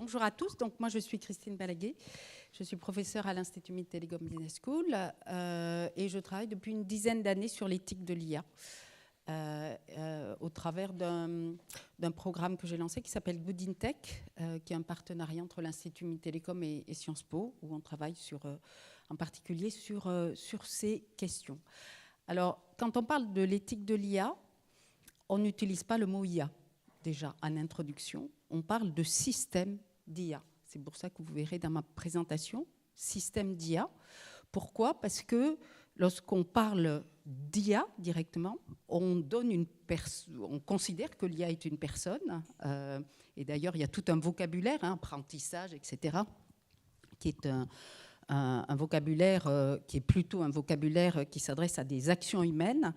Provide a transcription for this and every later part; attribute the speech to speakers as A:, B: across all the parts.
A: Bonjour à tous. Donc, moi, je suis Christine Balaguer. Je suis professeure à l'Institut Mid Telecom Business School et je travaille depuis une dizaine d'années sur l'éthique de l'IA au travers d'un programme que j'ai lancé qui s'appelle Good in Tech, qui est un partenariat entre l'Institut Mid Telecom et Sciences Po, où on travaille en particulier sur ces questions. Alors, quand on parle de l'éthique de l'IA, on n'utilise pas le mot IA. Déjà, en introduction, on parle de système d'IA. C'est pour ça que vous verrez dans ma présentation, système d'IA. Pourquoi ? Parce que lorsqu'on parle d'IA directement, on considère que l'IA est une personne. Et d'ailleurs, il y a tout un vocabulaire, apprentissage, etc., qui est un vocabulaire qui est plutôt un vocabulaire qui s'adresse à des actions humaines,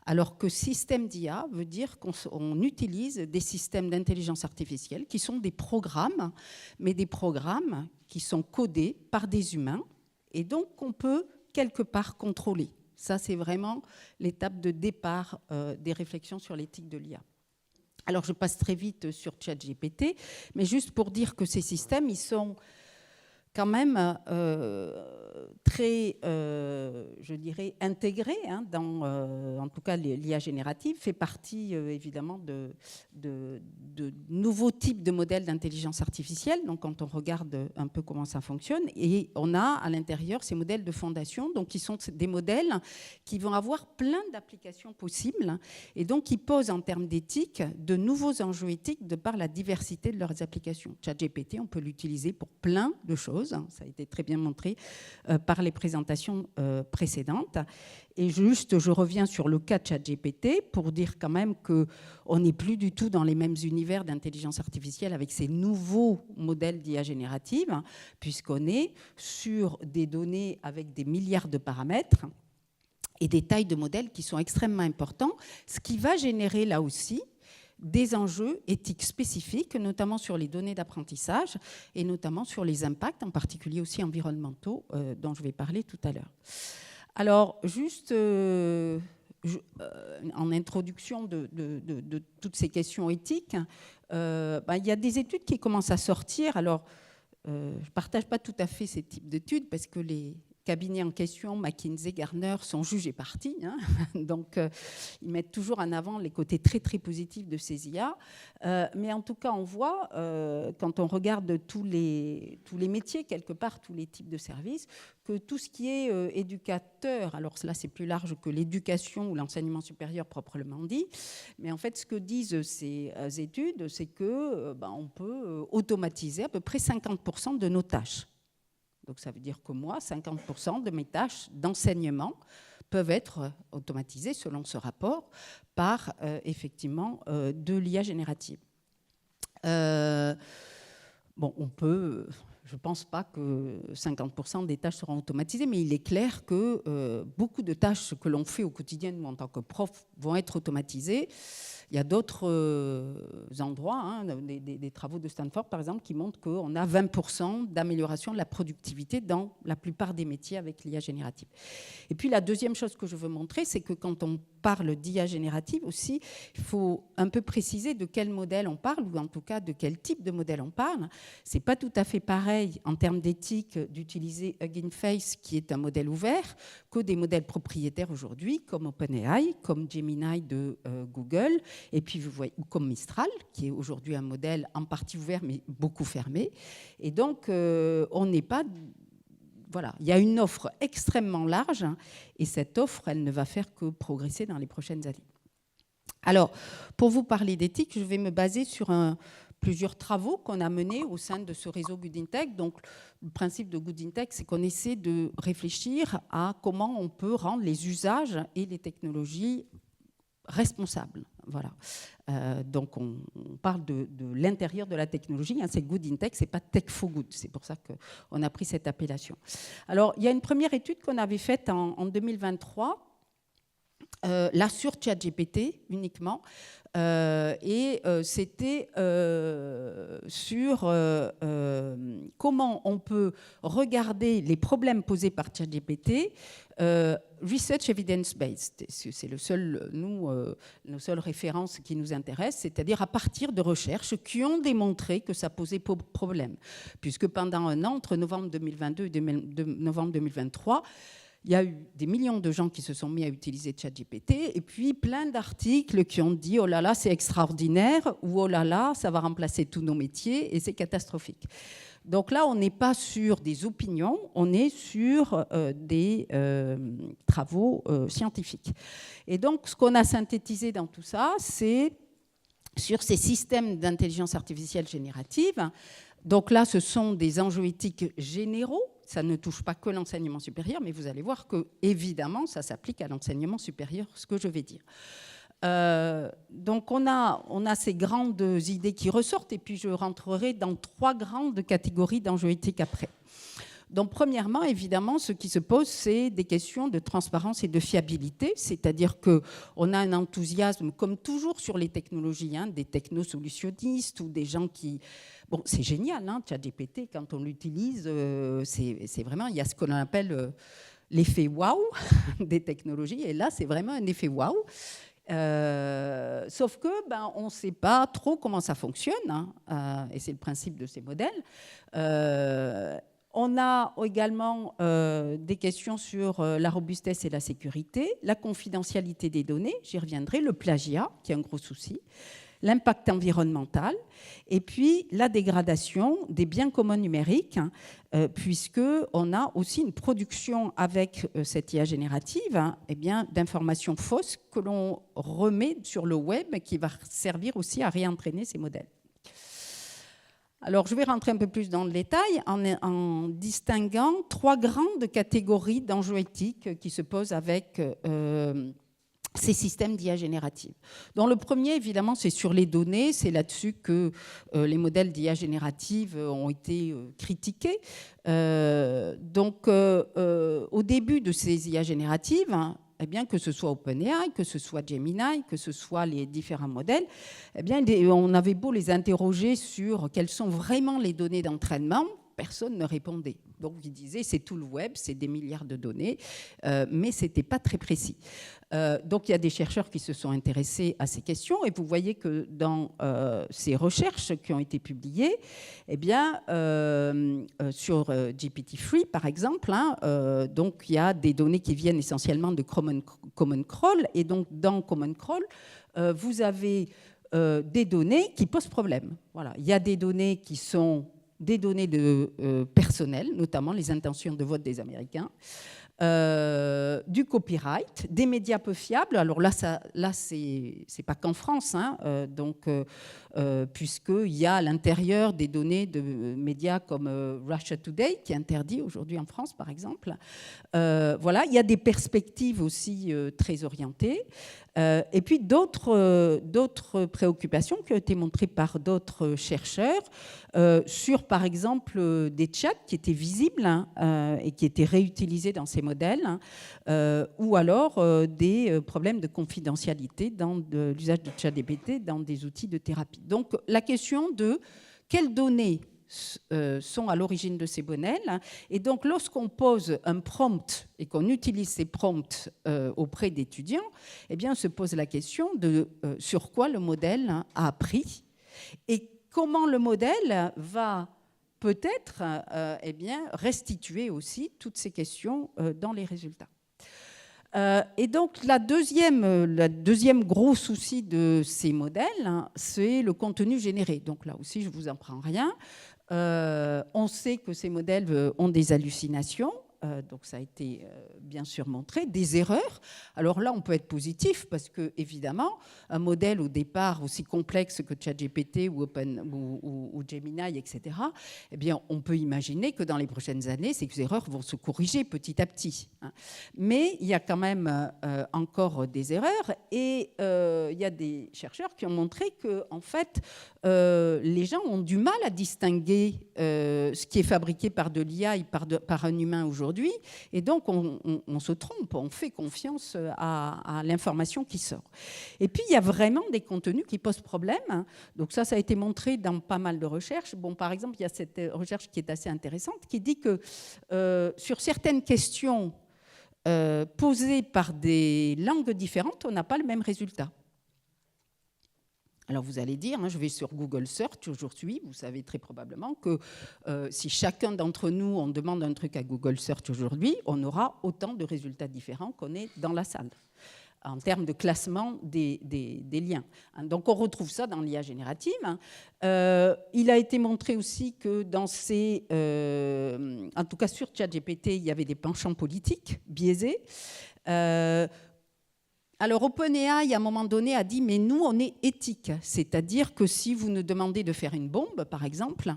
A: alors que système d'IA veut dire qu'on utilise des systèmes d'intelligence artificielle qui sont des programmes, mais des programmes qui sont codés par des humains et donc qu'on peut quelque part contrôler. Ça, c'est vraiment l'étape de départ des réflexions sur l'éthique de l'IA. Alors, je passe très vite sur ChatGPT, mais juste pour dire que ces systèmes, ils sont quand même très, je dirais, intégré dans, en tout cas, l'IA générative fait partie, évidemment, de nouveaux types de modèles d'intelligence artificielle. Donc, quand on regarde un peu comment ça fonctionne, et on a à l'intérieur ces modèles de fondation, donc qui sont des modèles qui vont avoir plein d'applications possibles, et donc qui posent en termes d'éthique de nouveaux enjeux éthiques de par la diversité de leurs applications. ChatGPT, on peut l'utiliser pour plein de choses. Ça a été très bien montré par les présentations précédentes. Et juste, je reviens sur le cas de ChatGPT pour dire quand même qu'on n'est plus du tout dans les mêmes univers d'intelligence artificielle avec ces nouveaux modèles d'IA générative, puisqu'on est sur des données avec des milliards de paramètres et des tailles de modèles qui sont extrêmement importants, ce qui va générer là aussi des enjeux éthiques spécifiques, notamment sur les données d'apprentissage et notamment sur les impacts, en particulier aussi environnementaux, dont je vais parler tout à l'heure. Alors, juste en introduction de toutes ces questions éthiques, il y a des études qui commencent à sortir. Alors, je ne partage pas tout à fait ces types d'études parce que les cabinets en question, McKinsey, Gartner, sont juges et partis. Donc, ils mettent toujours en avant les côtés très, très positifs de ces IA. Mais en tout cas, on voit, quand on regarde tous les métiers, quelque part, tous les types de services, que tout ce qui est éducateur, alors là, c'est plus large que l'éducation ou l'enseignement supérieur proprement dit, mais en fait, ce que disent ces études, c'est qu'on peut automatiser à peu près 50% de nos tâches. Donc, ça veut dire que moi, 50% de mes tâches d'enseignement peuvent être automatisées, selon ce rapport, par, effectivement, de l'IA générative. On peut... Je ne pense pas que 50% des tâches seront automatisées, mais il est clair que beaucoup de tâches que l'on fait au quotidien, nous, en tant que prof, vont être automatisées. Il y a d'autres endroits, des travaux de Stanford, par exemple, qui montrent qu'on a 20% d'amélioration de la productivité dans la plupart des métiers avec l'IA générative. Et puis, la deuxième chose que je veux montrer, c'est que quand on parle d'IA générative aussi, il faut un peu préciser de quel modèle on parle, ou en tout cas de quel type de modèle on parle. Ce n'est pas tout à fait pareil en termes d'éthique d'utiliser Hugging Face, qui est un modèle ouvert, que des modèles propriétaires aujourd'hui, comme OpenAI, comme Gemini de Google, et puis vous voyez, comme Mistral, qui est aujourd'hui un modèle en partie ouvert, mais beaucoup fermé. Et donc, on n'est pas... Voilà, il y a une offre extrêmement large et cette offre, elle ne va faire que progresser dans les prochaines années. Alors, pour vous parler d'éthique, je vais me baser sur plusieurs travaux qu'on a menés au sein de ce réseau Good in Tech. Donc, le principe de Good in Tech, c'est qu'on essaie de réfléchir à comment on peut rendre les usages et les technologies responsables. Voilà. Donc, on parle de l'intérieur de la technologie. C'est Good in Tech, ce n'est pas Tech for Good. C'est pour ça qu'on a pris cette appellation. Alors, il y a une première étude qu'on avait faite en 2023 là sur ChatGPT uniquement. C'était sur comment on peut regarder les problèmes posés par ChatGPT, research evidence-based. C'est nos seules références qui nous intéressent, c'est-à-dire à partir de recherches qui ont démontré que ça posait problème. Puisque pendant un an, entre novembre 2022 et novembre 2023, il y a eu des millions de gens qui se sont mis à utiliser ChatGPT et puis plein d'articles qui ont dit « Oh là là, c'est extraordinaire » ou « Oh là là, ça va remplacer tous nos métiers et c'est catastrophique ». Donc là, on n'est pas sur des opinions, on est sur des travaux scientifiques. Et donc, ce qu'on a synthétisé dans tout ça, c'est sur ces systèmes d'intelligence artificielle générative. Donc là, ce sont des enjeux éthiques généraux. Ça ne touche pas que l'enseignement supérieur, mais vous allez voir que, évidemment, ça s'applique à l'enseignement supérieur, ce que je vais dire. Donc, on a ces grandes idées qui ressortent, et puis je rentrerai dans 3 grandes catégories d'enjeux éthiques après. Donc, premièrement, évidemment, ce qui se pose, c'est des questions de transparence et de fiabilité, c'est-à-dire qu'on a un enthousiasme, comme toujours sur les technologies, des technosolutionnistes ou des gens qui... Bon, c'est génial, ChatGPT, quand on l'utilise, c'est vraiment, il y a ce qu'on appelle l'effet waouh des technologies, et là, c'est vraiment un effet waouh. Sauf que on ne sait pas trop comment ça fonctionne, et c'est le principe de ces modèles. On a également des questions sur la robustesse et la sécurité, la confidentialité des données, j'y reviendrai, le plagiat, qui est un gros souci, l'impact environnemental, et puis la dégradation des biens communs numériques, puisqu'on a aussi une production avec cette IA générative d'informations fausses que l'on remet sur le web, qui va servir aussi à réentraîner ces modèles. Alors, je vais rentrer un peu plus dans le détail en distinguant 3 grandes catégories d'enjeux éthiques qui se posent avec ces systèmes d'IA générative. Donc, le premier, évidemment, c'est sur les données. C'est là-dessus que les modèles d'IA générative ont été critiqués. Donc, au début de ces IA génératives, que ce soit OpenAI, que ce soit Gemini, que ce soit les différents modèles, on avait beau les interroger sur quelles sont vraiment les données d'entraînement, personne ne répondait. Donc, ils disaient c'est tout le web, c'est des milliards de données, mais ce n'était pas très précis. Donc, il y a des chercheurs qui se sont intéressés à ces questions, et vous voyez que dans ces recherches qui ont été publiées, sur GPT-3, par exemple, donc il y a des données qui viennent essentiellement de Common Crawl, et donc dans Common Crawl, vous avez des données qui posent problème. Voilà. Il y a des données qui sont des données personnelles, notamment les intentions de vote des Américains, du copyright, des médias peu fiables. Alors là c'est pas qu'en France, puisqu'il y a à l'intérieur des données de médias comme Russia Today, qui est interdit aujourd'hui en France, par exemple. Voilà, il y a des perspectives aussi très orientées. Et puis d'autres préoccupations qui ont été montrées par d'autres chercheurs sur, par exemple, des chats qui étaient visibles et qui étaient réutilisés dans ces modèles, ou alors des problèmes de confidentialité dans l'usage de ChatGPT dans des outils de thérapie. Donc la question de quelles données sont à l'origine de ces modèles. Et donc, lorsqu'on pose un prompt et qu'on utilise ces prompts auprès d'étudiants, on se pose la question de sur quoi le modèle a appris et comment le modèle va peut-être restituer aussi toutes ces questions dans les résultats. Et donc, le deuxième gros souci de ces modèles, c'est le contenu généré. Donc là aussi, je ne vous apprends rien. On sait que ces modèles ont des hallucinations. Donc ça a été bien sûr montré, des erreurs. Alors là, on peut être positif parce que, évidemment, un modèle au départ aussi complexe que ChatGPT ou Gemini, etc., on peut imaginer que dans les prochaines années, ces erreurs vont se corriger petit à petit. Mais il y a quand même encore des erreurs et il y a des chercheurs qui ont montré que, en fait, les gens ont du mal à distinguer ce qui est fabriqué par de l'IA et par un humain aujourd'hui aujourd'hui, et donc on se trompe, on fait confiance à l'information qui sort. Et puis il y a vraiment des contenus qui posent problème. Donc ça a été montré dans pas mal de recherches. Bon, par exemple, il y a cette recherche qui est assez intéressante, qui dit que sur certaines questions posées par des langues différentes, on n'a pas le même résultat. Alors vous allez dire, je vais sur Google Search aujourd'hui, vous savez très probablement que si chacun d'entre nous, on demande un truc à Google Search aujourd'hui, on aura autant de résultats différents qu'on est dans la salle, en termes de classement des liens. Donc on retrouve ça dans l'IA générative. Il a été montré aussi que dans ces... en tout cas sur ChatGPT, il y avait des penchants politiques biaisés. Alors OpenAI, à un moment donné, a dit « mais nous, on est éthique ». C'est-à-dire que si vous nous demandez de faire une bombe, par exemple,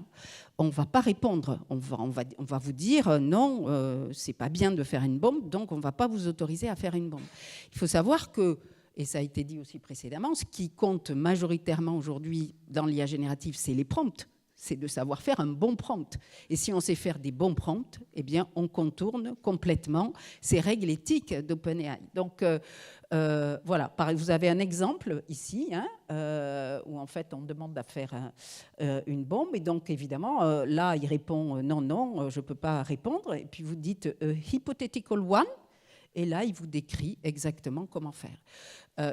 A: on ne va pas répondre. On va vous dire « non, c'est pas bien de faire une bombe, donc on ne va pas vous autoriser à faire une bombe ». Il faut savoir que, et ça a été dit aussi précédemment, ce qui compte majoritairement aujourd'hui dans l'IA générative, c'est les prompts. C'est de savoir faire un bon prompt. Et si on sait faire des bons prompts, eh bien, on contourne complètement ces règles éthiques d'OpenAI. Donc, voilà, vous avez un exemple ici, où en fait, on demande à faire une bombe. Et donc, évidemment, là, il répond non, non, je ne peux pas répondre. Et puis, vous dites hypothetical one. Et là, il vous décrit exactement comment faire.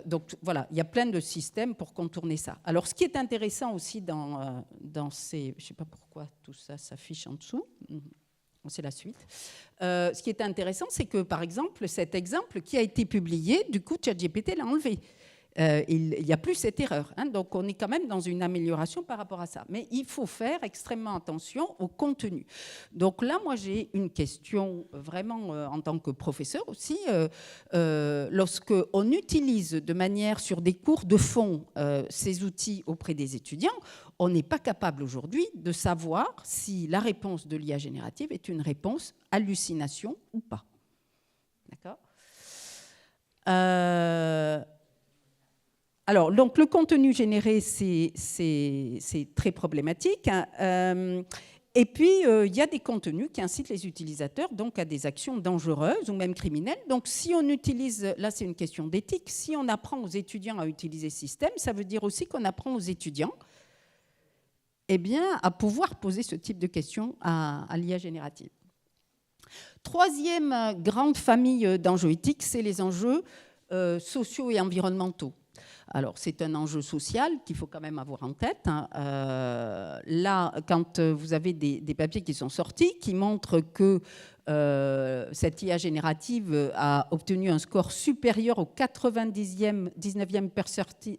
A: Donc voilà, il y a plein de systèmes pour contourner ça. Alors, ce qui est intéressant aussi dans ces... Je ne sais pas pourquoi tout ça s'affiche en dessous. C'est la suite. Ce qui est intéressant, c'est que, par exemple, cet exemple qui a été publié, du coup, ChatGPT l'a enlevé. Il n'y a plus cette erreur. Donc, on est quand même dans une amélioration par rapport à ça. Mais il faut faire extrêmement attention au contenu. Donc là, moi, j'ai une question vraiment en tant que professeur aussi. Lorsqu'on utilise de manière sur des cours de fond ces outils auprès des étudiants, on n'est pas capable aujourd'hui de savoir si la réponse de l'IA générative est une réponse hallucination ou pas. D'accord ? Alors, donc, le contenu généré, c'est très problématique. Et puis, il y a des contenus qui incitent les utilisateurs donc, à des actions dangereuses ou même criminelles. Donc, si on utilise, là, c'est une question d'éthique, si on apprend aux étudiants à utiliser ce système, ça veut dire aussi qu'on apprend aux étudiants à pouvoir poser ce type de questions à l'IA générative. Troisième grande famille d'enjeux éthiques, c'est les enjeux sociaux et environnementaux. Alors, c'est un enjeu social qu'il faut quand même avoir en tête. Là, quand vous avez des papiers qui sont sortis, qui montrent que cette IA générative a obtenu un score supérieur au 19e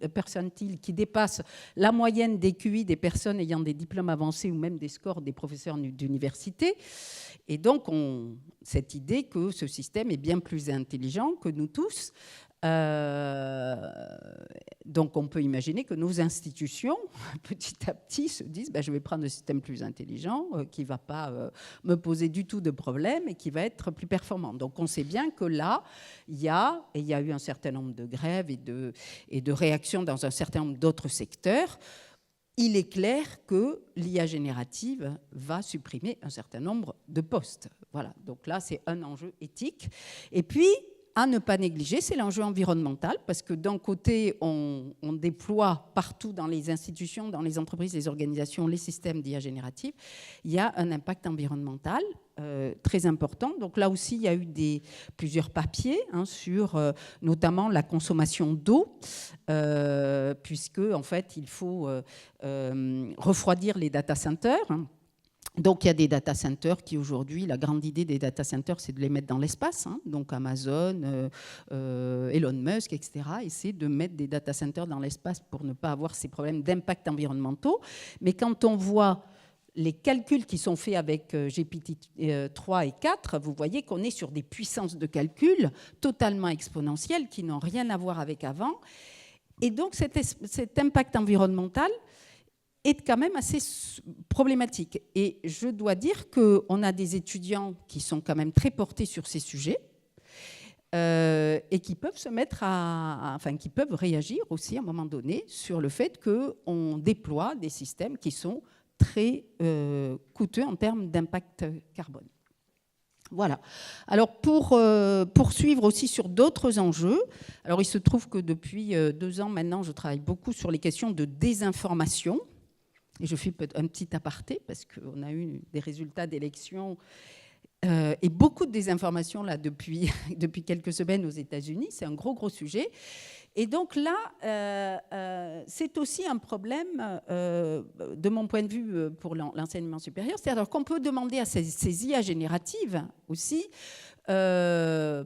A: percentile, qui dépasse la moyenne des QI des personnes ayant des diplômes avancés ou même des scores des professeurs d'université. Et donc, cette idée que ce système est bien plus intelligent que nous tous. Donc on peut imaginer que nos institutions, petit à petit, se disent je vais prendre un système plus intelligent qui ne va pas me poser du tout de problème et qui va être plus performant. Donc on sait bien que là, il y a eu un certain nombre de grèves et de réactions dans un certain nombre d'autres secteurs. Il est clair que l'IA générative va supprimer un certain nombre de postes. Voilà, donc là c'est un enjeu éthique. Et puis, à ne pas négliger, c'est l'enjeu environnemental, parce que d'un côté, on déploie partout dans les institutions, dans les entreprises, les organisations, les systèmes d'IA générative. Il y a un impact environnemental très important. Donc là aussi, il y a eu plusieurs papiers sur notamment la consommation d'eau, puisque en fait, il faut refroidir les data centers. Donc, il y a des data centers qui, aujourd'hui, la grande idée des data centers, c'est de les mettre dans l'espace. Donc, Amazon, Elon Musk, etc., essaient de mettre des data centers dans l'espace pour ne pas avoir ces problèmes d'impact environnementaux. Mais quand on voit les calculs qui sont faits avec GPT-3 et 4, vous voyez qu'on est sur des puissances de calcul totalement exponentielles qui n'ont rien à voir avec avant. Et donc, cet impact environnemental est quand même assez problématique. Et je dois dire qu'on a des étudiants qui sont quand même très portés sur ces sujets et qui peuvent se mettre qui peuvent réagir aussi à un moment donné sur le fait qu'on déploie des systèmes qui sont très coûteux en termes d'impact carbone. Voilà. Alors, pour poursuivre aussi sur d'autres enjeux, alors il se trouve que depuis 2 ans maintenant, je travaille beaucoup sur les questions de désinformation. Et je fais un petit aparté parce qu'on a eu des résultats d'élections et beaucoup de désinformation là depuis quelques semaines aux États-Unis. C'est un gros sujet. Et donc là, c'est aussi un problème, de mon point de vue, pour l'enseignement supérieur. C'est-à-dire qu'on peut demander à ces IA génératives aussi, ces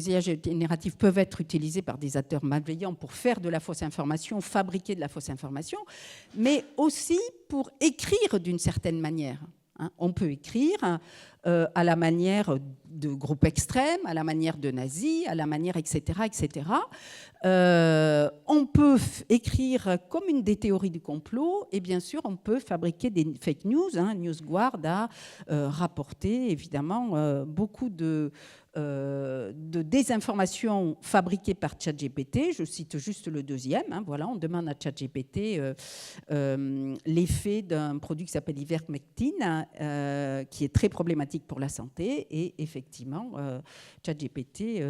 A: IA génératives peuvent être utilisées par des acteurs malveillants pour faire de la fausse information, fabriquer de la fausse information, mais aussi pour écrire d'une certaine manière. On peut écrire à la manière de groupes extrêmes, à la manière de nazis, à la manière, etc. etc. On peut écrire comme des théories du complot et bien sûr, on peut fabriquer des fake news. NewsGuard a rapporté évidemment beaucoup de désinformation fabriquée par ChatGPT. Je cite juste le deuxième. Voilà, on demande à ChatGPT l'effet d'un produit qui s'appelle ivermectine, qui est très problématique pour la santé. Et effectivement, ChatGPT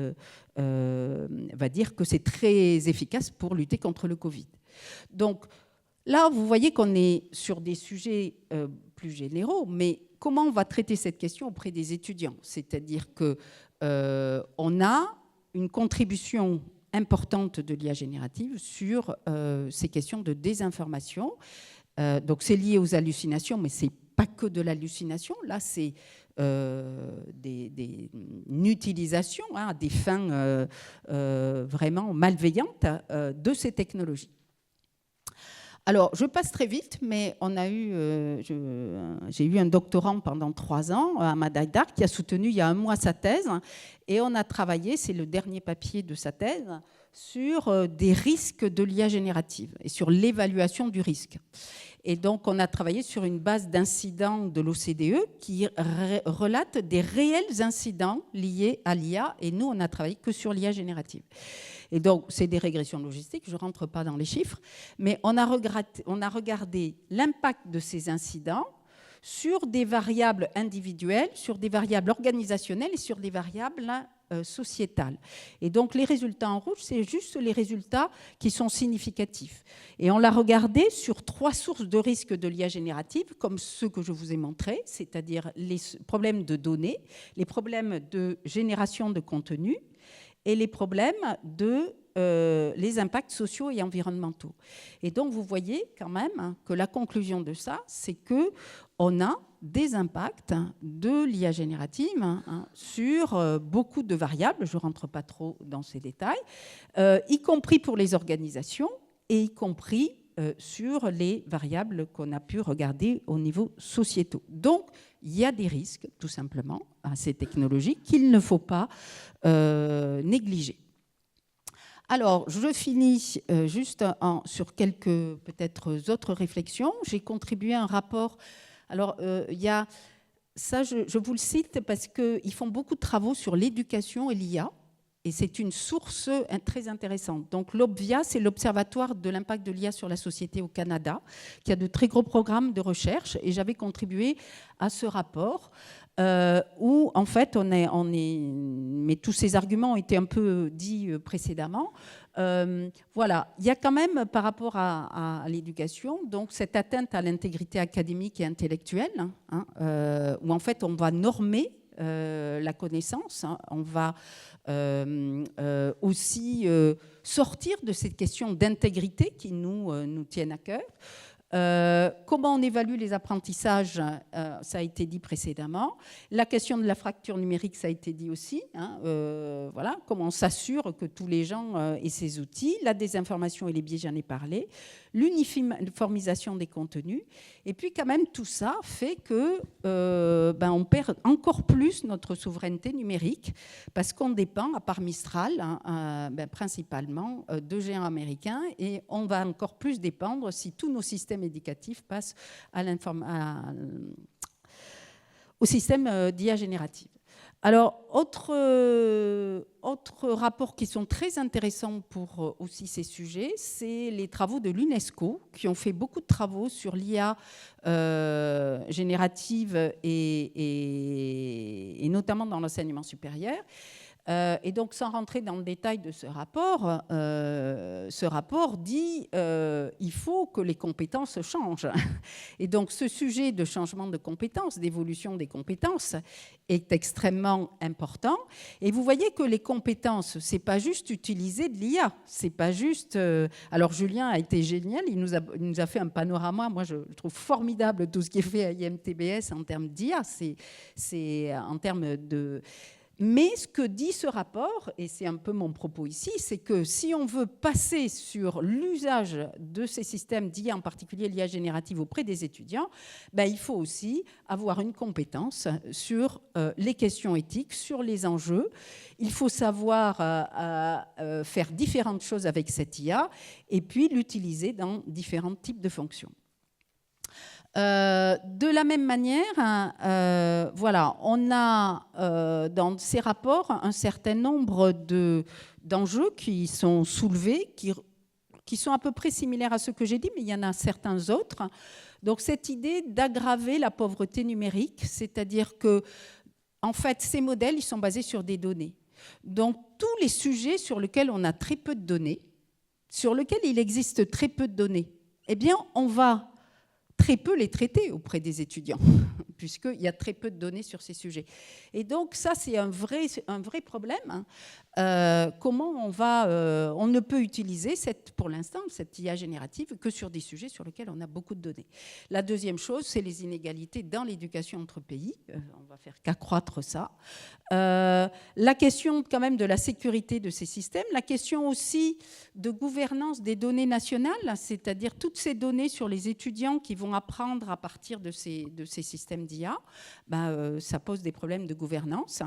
A: va dire que c'est très efficace pour lutter contre le Covid. Donc là, vous voyez qu'on est sur des sujets plus généraux, mais comment on va traiter cette question auprès des étudiants? C'est-à-dire que on a une contribution importante de l'IA générative sur ces questions de désinformation. Donc c'est lié aux hallucinations, mais c'est pas que de l'hallucination. Là, c'est une utilisation à des fins vraiment malveillantes de ces technologies. Alors, je passe très vite, mais j'ai eu un doctorant pendant 3 ans, Ahmad Haïdar, qui a soutenu il y a 1 mois sa thèse, et on a travaillé, c'est le dernier papier de sa thèse, sur des risques de l'IA générative et sur l'évaluation du risque. Et donc, on a travaillé sur une base d'incidents de l'OCDE qui relate des réels incidents liés à l'IA, et nous, on n'a travaillé que sur l'IA générative. Et donc, c'est des régressions logistiques, je ne rentre pas dans les chiffres, mais on a regardé l'impact de ces incidents sur des variables individuelles, sur des variables organisationnelles et sur des variables sociétales. Et donc, les résultats en rouge, c'est juste les résultats qui sont significatifs. Et on l'a regardé sur 3 sources de risque de l'IA générative, comme ceux que je vous ai montrés, c'est-à-dire les problèmes de données, les problèmes de génération de contenu, et les problèmes les impacts sociaux et environnementaux. Et donc, vous voyez quand même que la conclusion de ça, c'est qu'on a des impacts de l'IA générative sur beaucoup de variables, je ne rentre pas trop dans ces détails, y compris pour les organisations et y compris sur les variables qu'on a pu regarder au niveau sociétaux. Donc, il y a des risques, tout simplement, à ces technologies qu'il ne faut pas négliger. Alors, je finis juste sur quelques peut-être autres réflexions. J'ai contribué à un rapport. Alors, il y a ça, je vous le cite parce qu'ils font beaucoup de travaux sur l'éducation et l'IA. Et c'est une source très intéressante. Donc l'OBVIA, c'est l'Observatoire de l'impact de l'IA sur la société au Canada, qui a de très gros programmes de recherche. Et j'avais contribué à ce rapport où, en fait, mais tous ces arguments ont été un peu dits précédemment. Voilà, il y a quand même, par rapport à l'éducation, donc cette atteinte à l'intégrité académique et intellectuelle, où en fait on va normer la connaissance, on va aussi sortir de cette question d'intégrité qui nous tiennent à cœur. Comment on évalue les apprentissages, ça a été dit précédemment. La question de la fracture numérique, ça a été dit aussi. Voilà, comment on s'assure que tous les gens aient ces outils. La désinformation et les biais, j'en ai parlé. L'uniformisation des contenus. Et puis quand même, tout ça fait que on perd encore plus notre souveraineté numérique parce qu'on dépend, à part Mistral, principalement de géants américains, et on va encore plus dépendre si tous nos systèmes éducatifs passent au système d'IA générative. Alors, autres rapports qui sont très intéressants pour aussi ces sujets, c'est les travaux de l'UNESCO, qui ont fait beaucoup de travaux sur l'IA générative et notamment dans l'enseignement supérieur. Et donc, sans rentrer dans le détail de ce rapport dit il faut que les compétences changent. Et donc, ce sujet de changement de compétences, d'évolution des compétences, est extrêmement important. Et vous voyez que les compétences, c'est pas juste utiliser de l'IA, c'est pas juste. Alors, Julien a été génial, il nous a fait un panorama. Moi, je trouve formidable tout ce qui est fait à IMTBS en termes d'IA. C'est en termes de. Mais ce que dit ce rapport, et c'est un peu mon propos ici, c'est que si on veut passer sur l'usage de ces systèmes d'IA, en particulier l'IA générative auprès des étudiants, ben, il faut aussi avoir une compétence sur les questions éthiques, sur les enjeux. Il faut savoir faire différentes choses avec cette IA et puis l'utiliser dans différents types de fonctions. De la même manière, voilà, on a dans ces rapports un certain nombre d'enjeux qui sont soulevés, qui sont à peu près similaires à ce que j'ai dit, mais il y en a certains autres. Donc cette idée d'aggraver la pauvreté numérique, c'est-à-dire que, en fait, ces modèles, ils sont basés sur des données. Donc tous les sujets sur lesquels on a très peu de données, sur lesquels il existe très peu de données, eh bien, on va très peu les traiter auprès des étudiants, puisqu'il y a très peu de données sur ces sujets. Et donc, ça, c'est un vrai problème. Comment on ne peut utiliser, pour l'instant, cette IA générative que sur des sujets sur lesquels on a beaucoup de données. La deuxième chose, c'est les inégalités dans l'éducation entre pays. On va faire qu'accroître ça. La question, quand même, de la sécurité de ces systèmes. La question aussi de gouvernance des données nationales, c'est-à-dire toutes ces données sur les étudiants qui vont apprendre à partir de ces systèmes d'IA. Ça pose des problèmes de gouvernance.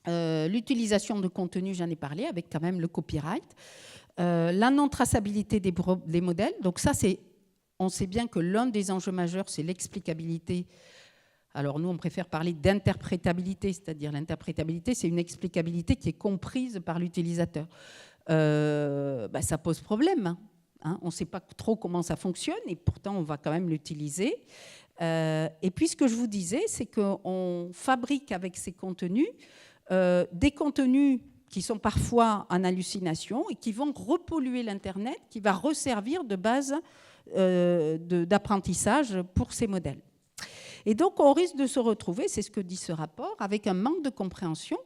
A: L'utilisation de contenu, j'en ai parlé, avec quand même le copyright. La non-traçabilité des modèles. Donc ça, on sait bien que l'un des enjeux majeurs, c'est l'explicabilité. Alors nous, on préfère parler d'interprétabilité, c'est-à-dire l'interprétabilité, c'est une explicabilité qui est comprise par l'utilisateur. Ça pose problème. Hein. On ne sait pas trop comment ça fonctionne et pourtant, on va quand même l'utiliser. Et puis, ce que je vous disais, c'est qu'on fabrique avec ces contenus des contenus qui sont parfois en hallucination et qui vont repolluer l'Internet, qui va resservir de base d'apprentissage pour ces modèles. Et donc, on risque de se retrouver, c'est ce que dit ce rapport, avec un manque de compréhension,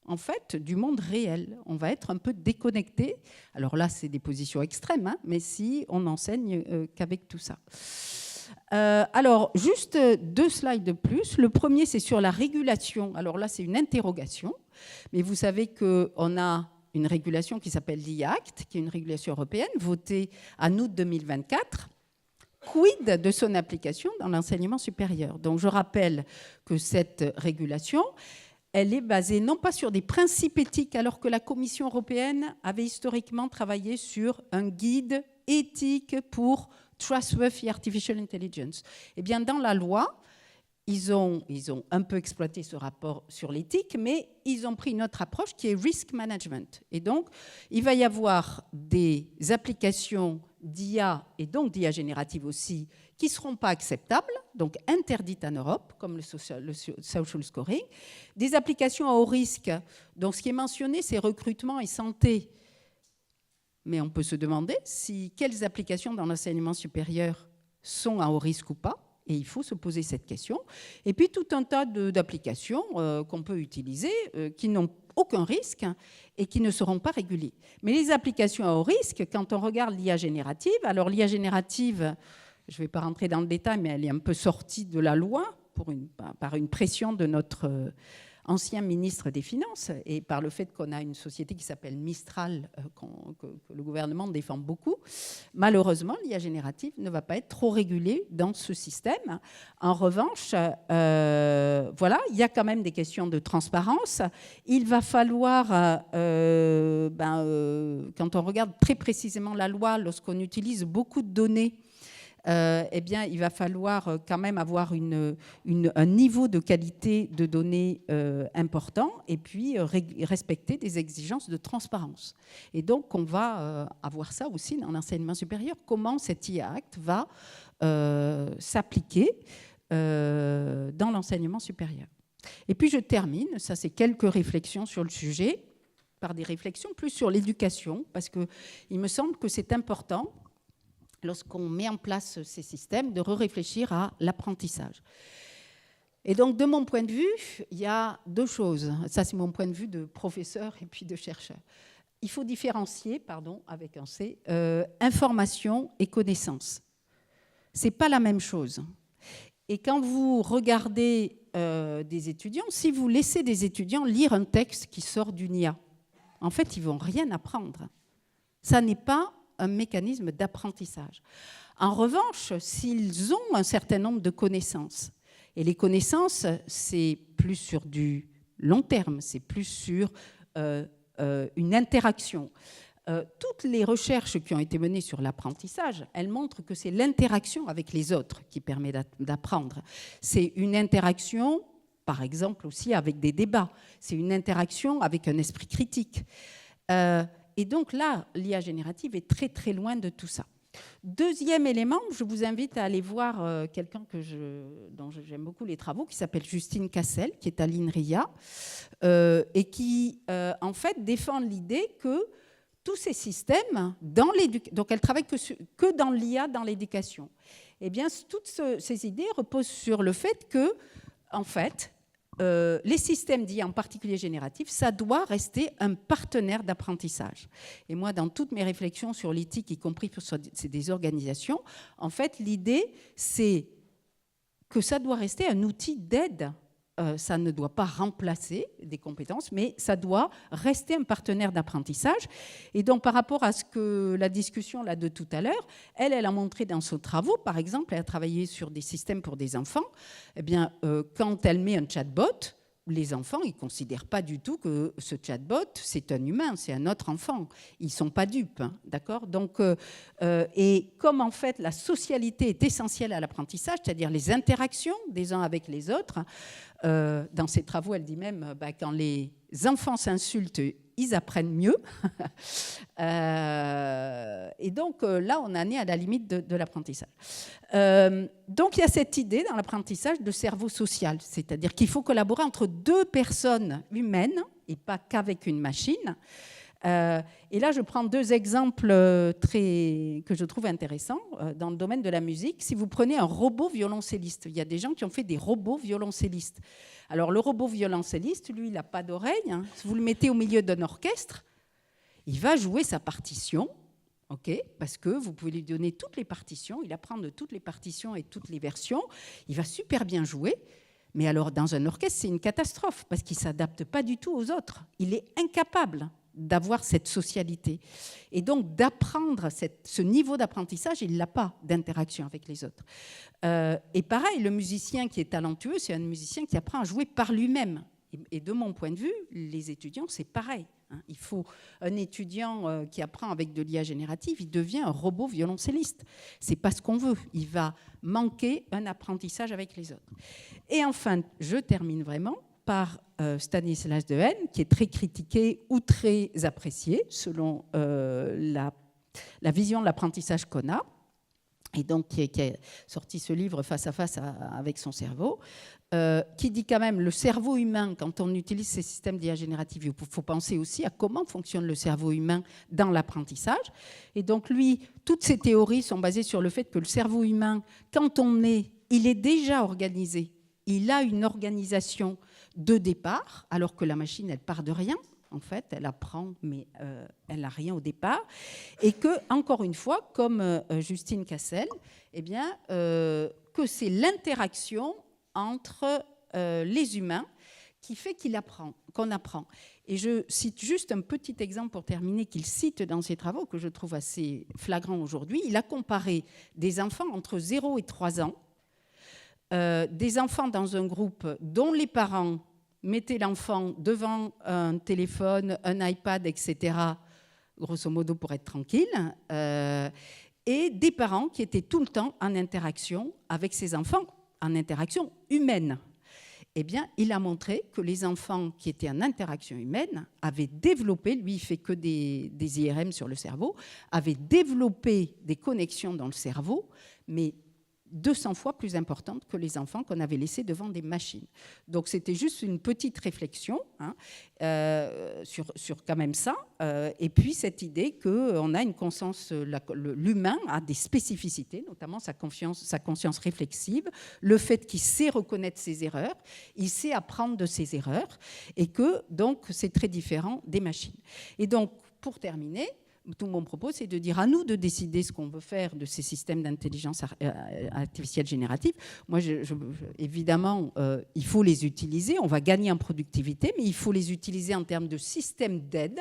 A: en fait, du monde réel. On va être un peu déconnecté. Alors là, c'est des positions extrêmes, hein, mais si on n'enseigne qu'avec tout ça. Alors, juste 2 slides de plus. Le premier, c'est sur la régulation. Alors là, c'est une interrogation. Mais vous savez qu'on a une régulation qui s'appelle l'IA Act, qui est une régulation européenne, votée en août 2024. Quid de son application dans l'enseignement supérieur? Donc, je rappelle que cette régulation, elle est basée non pas sur des principes éthiques, alors que la Commission européenne avait historiquement travaillé sur un guide éthique pour Trustworthy Artificial Intelligence. Eh bien, dans la loi, ils ont un peu exploité ce rapport sur l'éthique, mais ils ont pris une autre approche qui est risk management. Et donc, il va y avoir des applications d'IA, et donc d'IA générative aussi, qui ne seront pas acceptables, donc interdites en Europe, comme le social scoring. Des applications à haut risque, donc ce qui est mentionné, c'est recrutement et santé. Mais on peut se demander quelles applications dans l'enseignement supérieur sont à haut risque ou pas. Et il faut se poser cette question. Et puis tout un tas d'applications qu'on peut utiliser qui n'ont aucun risque et qui ne seront pas régulées. Mais les applications à haut risque, quand on regarde l'IA générative, alors l'IA générative, je ne vais pas rentrer dans le détail, mais elle est un peu sortie de la loi par une pression de notre ancien ministre des Finances et par le fait qu'on a une société qui s'appelle Mistral, que le gouvernement défend beaucoup. Malheureusement, l'IA générative ne va pas être trop régulée dans ce système. En revanche, voilà, il y a quand même des questions de transparence. Il va falloir, quand on regarde très précisément la loi, lorsqu'on utilise beaucoup de données, eh bien, il va falloir quand même avoir un niveau de qualité de données important et puis respecter des exigences de transparence. Et donc, on va avoir ça aussi dans l'enseignement supérieur. Comment cet IA Act va s'appliquer dans l'enseignement supérieur. Et puis, je termine, ça c'est quelques réflexions sur le sujet, par des réflexions plus sur l'éducation, parce qu'il me semble que c'est important, lorsqu'on met en place ces systèmes, de réfléchir à l'apprentissage. Et donc, de mon point de vue, il y a deux choses. Ça, c'est mon point de vue de professeur et puis de chercheur. Il faut différencier, pardon, avec un C, information et connaissance. Ce n'est pas la même chose. Et quand vous regardez des étudiants, si vous laissez des étudiants lire un texte qui sort d'une IA, en fait, ils ne vont rien apprendre. Ça n'est pas un mécanisme d'apprentissage. En revanche, s'ils ont un certain nombre de connaissances, et les connaissances, c'est plus sur du long terme, c'est plus sur une interaction. Toutes les recherches qui ont été menées sur l'apprentissage, elles montrent que c'est l'interaction avec les autres qui permet d'apprendre. C'est une interaction, par exemple, aussi avec des débats. C'est une interaction avec un esprit critique. Et donc là, l'IA générative est très, très loin de tout ça. Deuxième élément, je vous invite à aller voir quelqu'un dont j'aime beaucoup les travaux, qui s'appelle Justine Cassel, qui est à l'INRIA, et qui, en fait, défend l'idée que tous ces systèmes, donc elle travaille que dans l'IA dans l'éducation, eh bien, toutes ces idées reposent sur le fait que, en fait, les systèmes d'IA, en particulier génératifs, ça doit rester un partenaire d'apprentissage. Et moi, dans toutes mes réflexions sur l'éthique, y compris sur des organisations, en fait, l'idée, c'est que ça doit rester un outil d'aide. Ça ne doit pas remplacer des compétences, mais ça doit rester un partenaire d'apprentissage. Et donc, par rapport à ce que la discussion là de tout à l'heure, elle a montré dans ses travaux, par exemple, elle a travaillé sur des systèmes pour des enfants. Eh bien, quand elle met un chatbot, les enfants, ils ne considèrent pas du tout que ce chatbot, c'est un humain, c'est un autre enfant. Ils ne sont pas dupes, hein, d'accord ? Donc, et comme en fait la socialité est essentielle à l'apprentissage, c'est-à-dire les interactions des uns avec les autres, dans ses travaux, elle dit même quand les enfants s'insultent, ils apprennent mieux. Et donc là, on en est à la limite de l'apprentissage. Donc il y a cette idée dans l'apprentissage de cerveau social, c'est-à-dire qu'il faut collaborer entre deux personnes humaines et pas qu'avec une machine. Et là, je prends deux exemples que je trouve intéressants dans le domaine de la musique. Si vous prenez un robot violoncelliste, il y a des gens qui ont fait des robots violoncellistes. Alors, le robot violoncelliste, lui, il n'a pas d'oreille. Hein. Si vous le mettez au milieu d'un orchestre, il va jouer sa partition, okay, parce que vous pouvez lui donner toutes les partitions, il apprend de toutes les partitions et toutes les versions, il va super bien jouer. Mais alors, dans un orchestre, c'est une catastrophe, parce qu'il ne s'adapte pas du tout aux autres. Il est incapable d'avoir cette socialité. Et donc, d'apprendre ce niveau d'apprentissage, il ne l'a pas d'interaction avec les autres. Et pareil, le musicien qui est talentueux, c'est un musicien qui apprend à jouer par lui-même. Et de mon point de vue, les étudiants, c'est pareil. Hein. Il faut un étudiant qui apprend avec de l'IA générative, il devient un robot violoncelliste. Ce n'est pas ce qu'on veut. Il va manquer un apprentissage avec les autres. Et enfin, je termine vraiment par Stanislas Dehaene, qui est très critiqué ou très apprécié selon la vision de l'apprentissage qu'on a, et donc qui a sorti ce livre Face à face avec son cerveau, qui dit quand même le cerveau humain, quand on utilise ces systèmes d'IA générative, il faut penser aussi à comment fonctionne le cerveau humain dans l'apprentissage. Et donc lui, toutes ces théories sont basées sur le fait que le cerveau humain, quand il est déjà organisé, il a une organisation de départ, alors que la machine, elle part de rien. En fait, elle apprend, mais elle n'a rien au départ. Et que, encore une fois, comme Justine Cassel, eh bien, que c'est l'interaction entre les humains qui fait qu'on apprend. Et je cite juste un petit exemple pour terminer qu'il cite dans ses travaux, que je trouve assez flagrant aujourd'hui. Il a comparé des enfants entre 0 et 3 ans, des enfants dans un groupe dont les parents mettaient l'enfant devant un téléphone, un iPad, etc., grosso modo pour être tranquille, et des parents qui étaient tout le temps en interaction avec ces enfants, en interaction humaine. Eh bien, il a montré que les enfants qui étaient en interaction humaine avaient développé, lui il fait que des IRM sur le cerveau, avaient développé des connexions dans le cerveau, mais 200 fois plus importantes que les enfants qu'on avait laissés devant des machines. Donc c'était juste une petite réflexion sur quand même ça. Et puis cette idée qu'on a une conscience, l'humain a des spécificités, notamment sa conscience réflexive, le fait qu'il sait reconnaître ses erreurs, il sait apprendre de ses erreurs, et que donc c'est très différent des machines. Et donc pour terminer, tout mon propos, c'est de dire à nous de décider ce qu'on veut faire de ces systèmes d'intelligence artificielle générative. Moi, évidemment, il faut les utiliser. On va gagner en productivité, mais il faut les utiliser en termes de systèmes d'aide.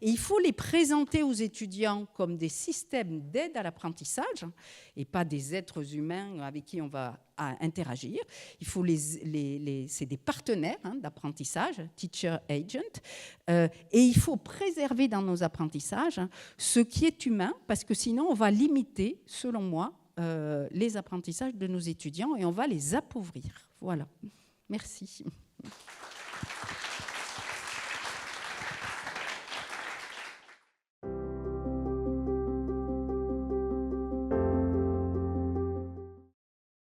A: Et il faut les présenter aux étudiants comme des systèmes d'aide à l'apprentissage et pas des êtres humains avec qui on va interagir. Il faut c'est des partenaires d'apprentissage, teacher agent, et il faut préserver dans nos apprentissages ce qui est humain, parce que sinon on va limiter, selon moi, les apprentissages de nos étudiants et on va les appauvrir. Voilà. Merci.